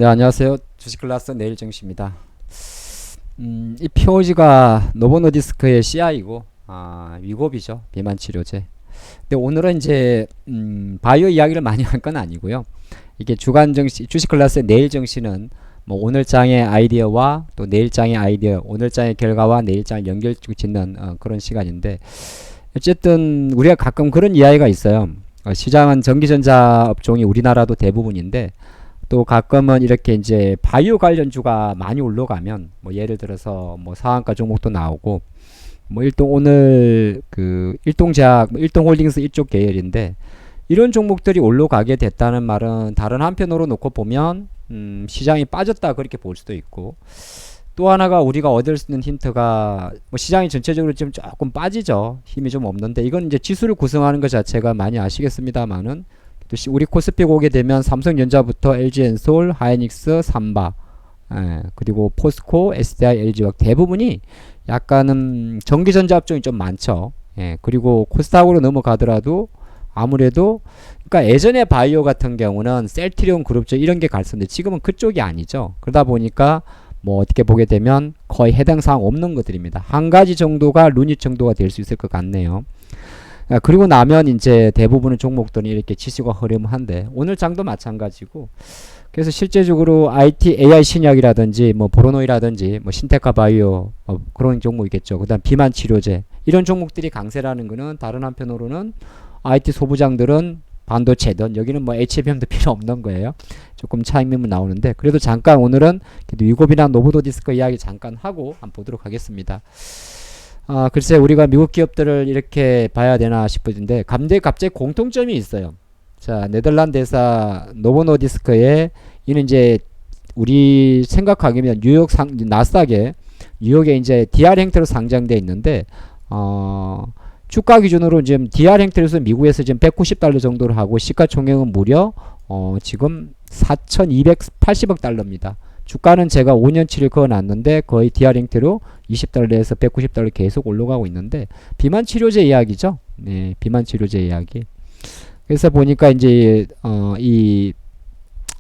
네, 안녕하세요. 주식클래스 내일정씨입니다. 이 POG가 노보노디스크의 CI고, 위고비죠. 비만치료제. 근데 오늘은 이제, 바이오 이야기를 많이 할 건 아니고요. 이게 주간정시, 주식클래스의 내일정씨는 뭐 오늘장의 아이디어와 또 내일장의 아이디어, 오늘장의 결과와 내일장을 연결 짓는 그런 시간인데, 어쨌든 우리가 가끔 그런 이야기가 있어요. 시장은 전기전자 업종이 우리나라도 대부분인데, 또 가끔은 이렇게 이제 바이오 관련주가 많이 올라가면 뭐 예를 들어서 뭐 상한가 종목도 나오고 뭐 일동 오늘 그 일동제약 일동홀딩스 이쪽 계열인데 이런 종목들이 올라가게 됐다는 말은 다른 한편으로 놓고 보면 시장이 빠졌다 그렇게 볼 수도 있고 또 하나가 우리가 얻을 수 있는 힌트가 뭐 시장이 전체적으로 지금 조금 빠지죠. 힘이 좀 없는데 이건 이제 지수를 구성하는 것 자체가 많이 아시겠습니다만은 우리 코스피 보게 되면 삼성전자부터 LG엔솔, 하이닉스, 삼바, 그리고 포스코, SDI, LG화학 대부분이 약간은 전기전자 업종이 좀 많죠. 그리고 코스닥으로 넘어가더라도 아무래도 그러니까 예전에 바이오 같은 경우는 셀트리온 그룹 이런 게 갔었는데 지금은 그쪽이 아니죠. 그러다 보니까 뭐 어떻게 보게 되면 거의 해당 사항 없는 것들입니다. 한 가지 정도가 루닛 정도가 될 수 있을 것 같네요. 그리고 나면 이제 대부분의 종목들이 이렇게 지수가 흐름한데 오늘 장도 마찬가지고 그래서 실제적으로 IT, AI 신약이라든지 뭐 보로노이라든지 뭐 신테카 바이오 그런 종목이겠죠. 그다음 비만 치료제 이런 종목들이 강세라는 거는 다른 한편으로는 IT 소부장들은 반도체든 여기는 뭐 HBM도 필요 없는 거예요. 조금 차익매물 나오는데 그래도 잠깐 오늘은 위고비나 노보노디스크 이야기 잠깐 하고 한번 보도록 하겠습니다. 글쎄 우리가 미국 기업들을 이렇게 봐야 되나 싶은데 갑자기 공통점이 있어요. 자, 네덜란드 회사 노보노디스크에 이는 이제 우리 생각하기면 나스닥에 뉴욕에 이제 DR 형태로 상장돼 있는데 주가 기준으로 지금 DR 형태로서 미국에서 지금 190달러 정도로 하고 시가총액은 무려 지금 4,280억 달러입니다. 주가는 제가 5년치를 그어놨는데 거의 DR 형태로 20달러에서 190달러 계속 올라가고 있는데 비만 치료제 이야기죠. 네, 비만 치료제 이야기. 그래서 보니까 이제 이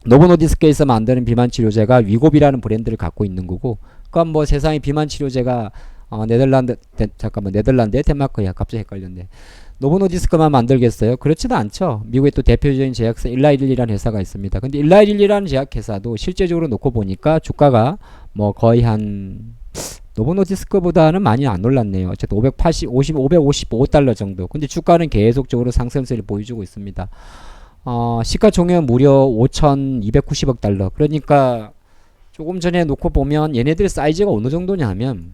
노보노디스크에서 만드는 비만 치료제가 위고비라는 브랜드를 갖고 있는 거고, 그러니까 뭐 세상에 비만 치료제가 네덜란드에 덴마크야 갑자기 헷갈렸네. 노보노디스크만 만들겠어요? 그렇지도 않죠. 미국의 또 대표적인 제약사 일라이릴리라는 회사가 있습니다. 근데 일라이릴리라는 제약회사도 실제적으로 놓고 보니까 주가가 뭐 거의 한 노보노디스크보다는 많이 안 올랐네요. 어쨌든 555달러 정도. 근데 주가는 계속적으로 상승세를 보여주고 있습니다. 시가총액은 무려 5,290억 달러. 그러니까 조금 전에 놓고 보면 얘네들 사이즈가 어느 정도냐면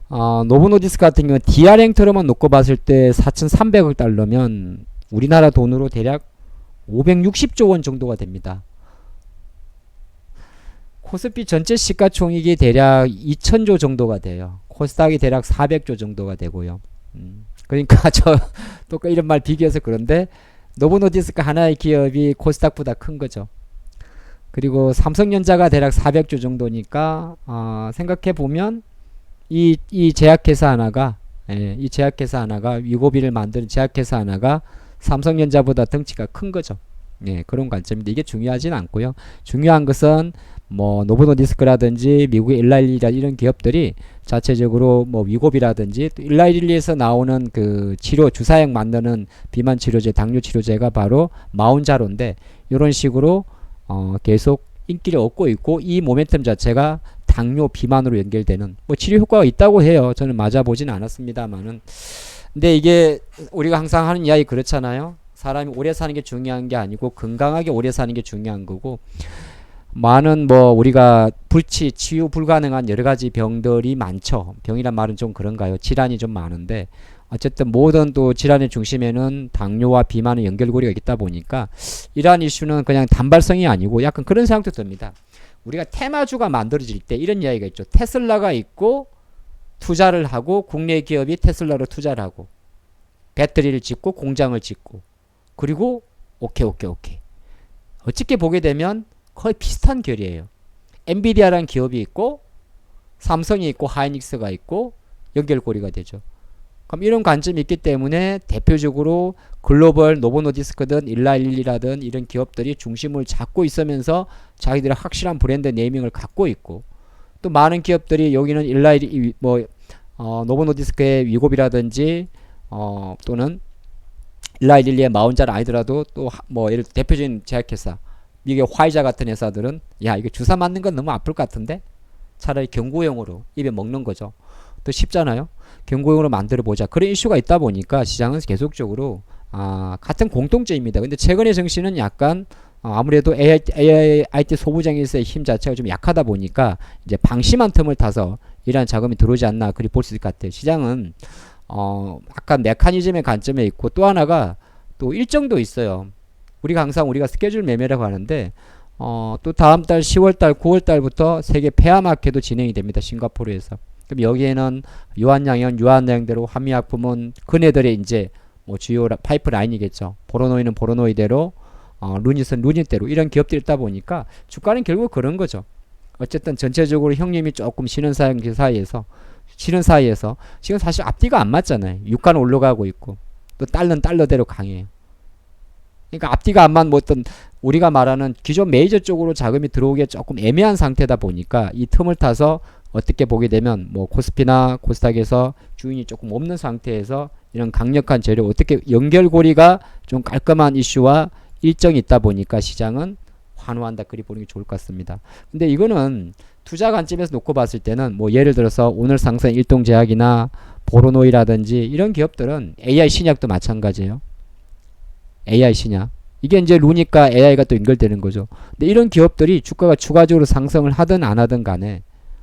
노보노디스크 같은 경우는 DR 행터로만 놓고 봤을 때 4,300억 달러면 우리나라 돈으로 대략 560조 원 정도가 됩니다. 코스피 전체 시가총액이 대략 2,000조 정도가 돼요. 코스닥이 대략 400조 정도가 되고요. 그러니까 또 이런 말 비교해서 그런데 노보노디스크 하나의 기업이 코스닥보다 큰 거죠. 그리고 삼성전자가 대략 400조 정도니까 생각해 보면 이 제약회사 하나가 이 제약회사 하나가 위고비를 만드는 제약회사 하나가 삼성전자보다 덩치가 큰 거죠. 그런 관점인데 이게 중요하진 않고요. 중요한 것은 뭐 노보노디스크라든지 미국의 일라일리라 이런 기업들이 자체적으로 뭐 위고비라든지 또 일라일리에서 나오는 그 치료 주사약 만드는 비만 치료제, 당뇨 치료제가 바로 마운자로인데 이런 식으로 계속 인기를 얻고 있고 이 모멘텀 자체가 당뇨 비만으로 연결되는 뭐 치료 효과가 있다고 해요. 저는 맞아보진 않았습니다만은 근데 이게 우리가 항상 하는 이야기 그렇잖아요. 사람이 오래 사는 게 중요한 게 아니고 건강하게 오래 사는 게 중요한 거고 많은 뭐 우리가 치유 불가능한 여러 가지 병들이 많죠. 병이란 말은 좀 그런가요? 질환이 좀 많은데 어쨌든 모든 또 질환의 중심에는 당뇨와 비만의 연결고리가 있다 보니까 이러한 이슈는 그냥 단발성이 아니고 약간 그런 생각도 듭니다. 우리가 테마주가 만들어질 때 이런 이야기가 있죠. 테슬라가 있고 투자를 하고 국내 기업이 테슬라로 투자를 하고 배터리를 짓고 공장을 짓고 그리고 오케이. 어떻게 보게 되면 거의 비슷한 결이에요. 엔비디아라는 기업이 있고 삼성이 있고 하이닉스가 있고 연결고리가 되죠. 그럼 이런 관점이 있기 때문에 대표적으로 글로벌 노보노디스크든 일라일리라든 이런 기업들이 중심을 잡고 있으면서 자기들의 확실한 브랜드 네이밍을 갖고 있고, 또 많은 기업들이 여기는 일라일리 노보노디스크의 위고비라든지 또는 일라일리의 마운자는 아니더라도 또 뭐 예를 들어 대표적인 제약회사 이게 화이자 같은 회사들은 야 이거 주사 맞는 건 너무 아플 것 같은데 차라리 경구용으로 입에 먹는 거죠. 또 쉽잖아요. 경구용으로 만들어 보자. 그런 이슈가 있다 보니까 시장은 계속적으로 같은 공통점입니다. 근데 최근의 정신은 약간 아무래도 AI, IT 소부장에서의 힘 자체가 좀 약하다 보니까 이제 방심한 틈을 타서 이러한 자금이 들어오지 않나 그리 볼 수 있을 것 같아요. 시장은 약간 메커니즘의 관점에 있고 또 하나가 또 일정도 있어요. 우리가 스케줄 매매라고 하는데 또 다음 달 10월 달, 9월 달부터 세계 폐암학회도 진행이 됩니다. 싱가포르에서. 그럼 여기에는 유한양은 유한양대로 한미약품은 그네들의 이제 뭐 주요 파이프라인이겠죠. 보로노이는 보로노이대로 루닛은 루닛대로 이런 기업들이 있다 보니까 주가는 결국 그런 거죠. 어쨌든 전체적으로 형님이 조금 쉬는 사이에서 지금 사실 앞뒤가 안 맞잖아요. 유가는 올라가고 있고 또 달러는 달러대로 강해요. 그러니까 앞뒤가 안 맞는 뭐 어떤 우리가 말하는 기존 메이저 쪽으로 자금이 들어오기에 조금 애매한 상태다 보니까 이 틈을 타서 어떻게 보게 되면 뭐 코스피나 코스닥에서 주인이 조금 없는 상태에서 이런 강력한 재료 어떻게 연결고리가 좀 깔끔한 이슈와 일정이 있다 보니까 시장은 환호한다 그리 보는 게 좋을 것 같습니다. 근데 이거는 투자 관점에서 놓고 봤을 때는 뭐 예를 들어서 오늘 상승 일동제약이나 보로노이라든지 이런 기업들은 AI 신약도 마찬가지예요. AI 신약. 이게 이제 루니까 AI가 또 연결되는 거죠. 근데 이런 기업들이 주가가 추가적으로 상승을 하든 안 하든 간에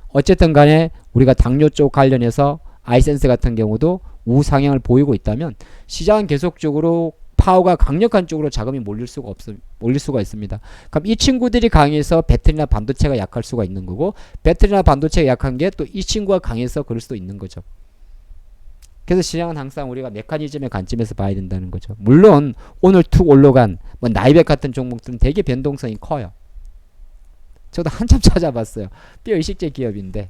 어쨌든 간에 우리가 당뇨 쪽 관련해서 아이센스 같은 경우도 우상향을 보이고 있다면 시장은 계속적으로 파워가 강력한 쪽으로 자금이 몰릴 수가 있습니다. 그럼 이 친구들이 강해서 배터리나 반도체가 약할 수가 있는 거고 배터리나 반도체가 약한 게 또 이 친구가 강해서 그럴 수도 있는 거죠. 그래서 시장은 항상 우리가 메커니즘의 관점에서 봐야 된다는 거죠. 물론 오늘 툭 올라간 뭐 나이백 같은 종목들은 되게 변동성이 커요. 저도 한참 찾아봤어요. 뼈 이식제 기업인데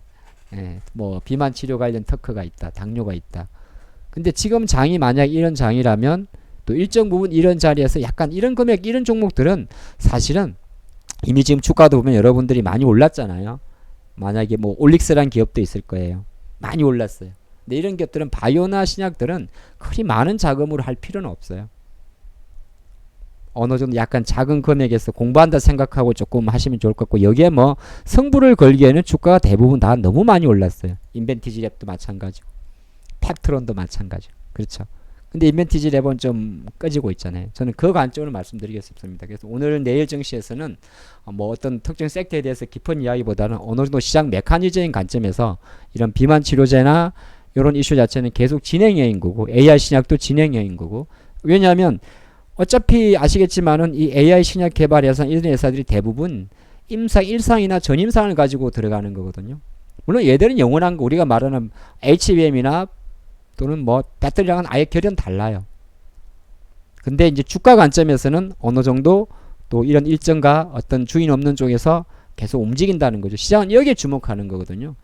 뭐 비만 치료 관련 특허가 있다. 당뇨가 있다. 근데 지금 장이 만약 이런 장이라면 또 일정 부분 이런 자리에서 약간 이런 금액 이런 종목들은 사실은 이미 지금 주가도 보면 여러분들이 많이 올랐잖아요. 만약에 뭐 올릭스란 기업도 있을 거예요. 많이 올랐어요. 근데 이런 기업들은 바이오나 신약들은 그리 많은 자금으로 할 필요는 없어요. 어느 정도 약간 작은 금액에서 공부한다 생각하고 조금 하시면 좋을 것 같고 여기에 뭐 승부를 걸기에는 주가가 대부분 다 너무 많이 올랐어요. 인벤티지 랩도 마찬가지고 펩트론도 마찬가지고 그렇죠. 근데 인벤티지 랩은 좀 꺼지고 있잖아요. 저는 그 관점을 말씀드리겠습니다. 그래서 오늘 내일 증시에서는 뭐 어떤 특정 섹터에 대해서 깊은 이야기보다는 어느 정도 시장 메커니즘인 관점에서 이런 비만 치료제나 이런 이슈 자체는 계속 진행형인 거고 AI 신약도 진행형인 거고 왜냐하면 어차피 아시겠지만은 이 AI 신약 개발 회사 이런 회사들이 대부분 임상 1상이나 전임상을 가지고 들어가는 거거든요. 물론 얘들은 영원한 거 우리가 말하는 HBM이나 또는 뭐 배터리랑은 아예 결은 달라요. 근데 이제 주가 관점에서는 어느 정도 또 이런 일정과 어떤 주인 없는 쪽에서 계속 움직인다는 거죠. 시장은 여기에 주목하는 거거든요.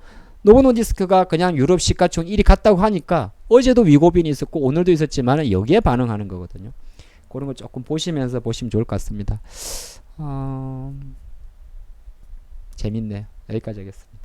노보노디스크가 그냥 유럽 시가총 1위 갔다고 하니까 어제도 위고빈이 있었고 오늘도 있었지만 여기에 반응하는 거거든요. 그런 거 조금 보시면서 보시면 좋을 것 같습니다. 재밌네요. 여기까지 하겠습니다.